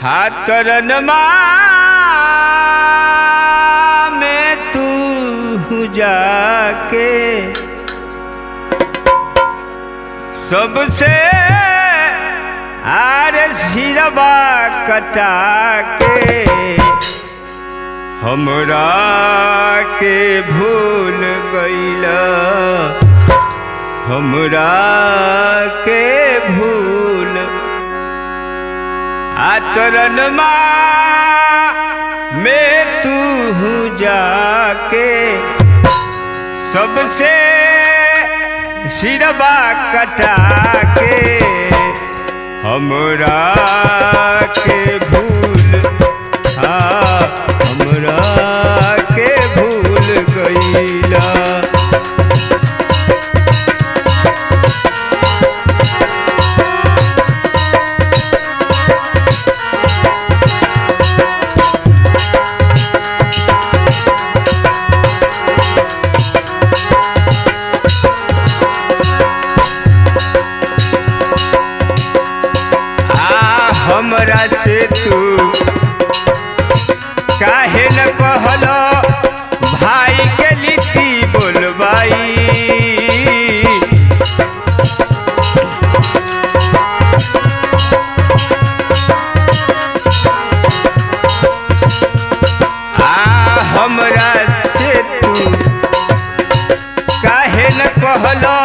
हातरन में तू जाके सबसे आरे सिरवा कटा के हमरा के भूल गइला, हमरा के भूल आतरन में तू जाके सबसे सिरवा कटा के हमरा के भूल हमरा के भूल गइला। हमरा से तू काहे न कहलो भाई के लीती बोलबाई, हमरा से तू काहे न कहलो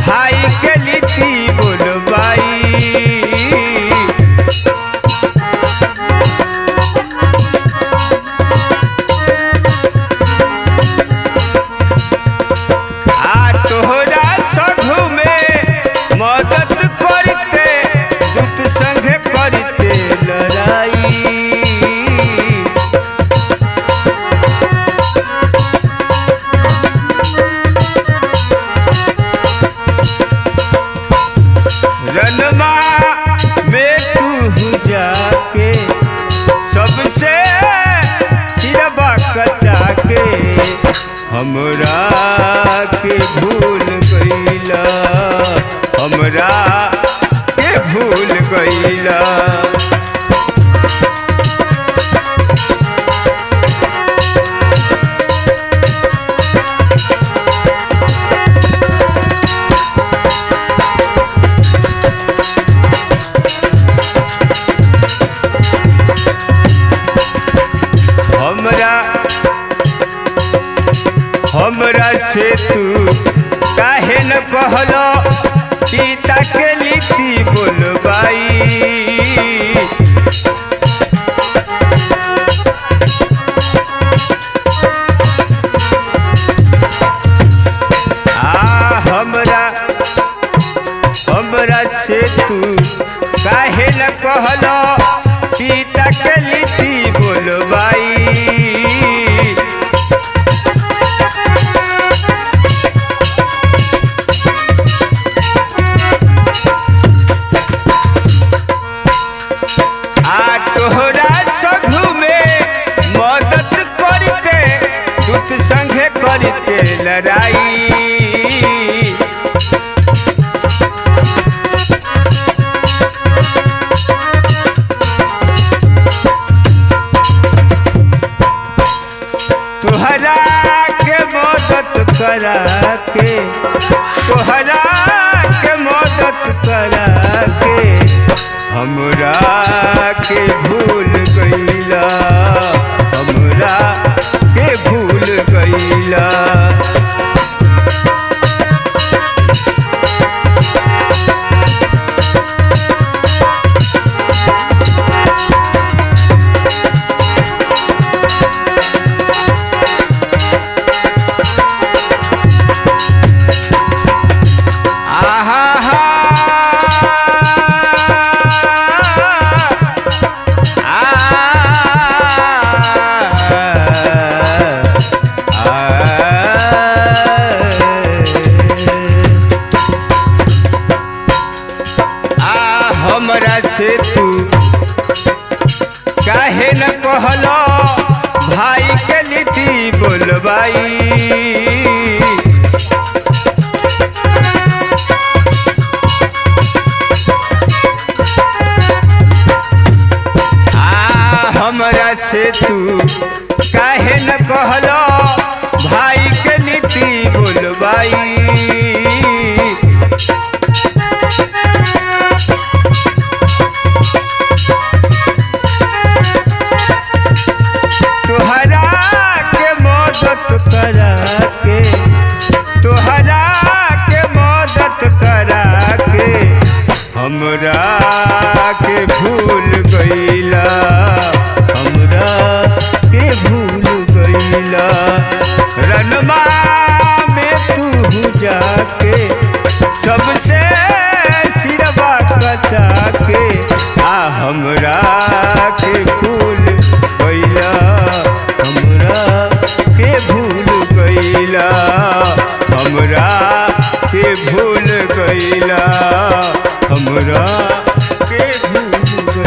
भाई के लीती बोलबाई। रनमा में तू जाके सबसे सिरवा कटा के हमरा के भूल गइला, हमरा के भूल गइला। हमरा से तू काहे न कहलो पिता के लीती बोलबाई, हमरा से तू काहे न कहलो पिता के लीती बोलबाई। तोहरा संघ में मदद करते दूत संघे करते लड़ाई, तोहरा के मदद करा के तोहरा के मदद करा के हमरा के भूल गइला, हमरा के भूल गइला। हमरा से तू काहे न कहलो भाई के लीती बोलबाई, हमरा से तू काहे न कहलो भाई के नीति बोलबाई। तोहरा के मदद करा के, तोहरा के मदद करा के हमरा के भूल गईला, हमरा के भूल गईला। रनमा में तू जाके सबसे सिरवा कटा के हमरा के भूल गईला, हमरा के भूल गईला, हमरा के भूल गईला, हमरा के भूल गईला।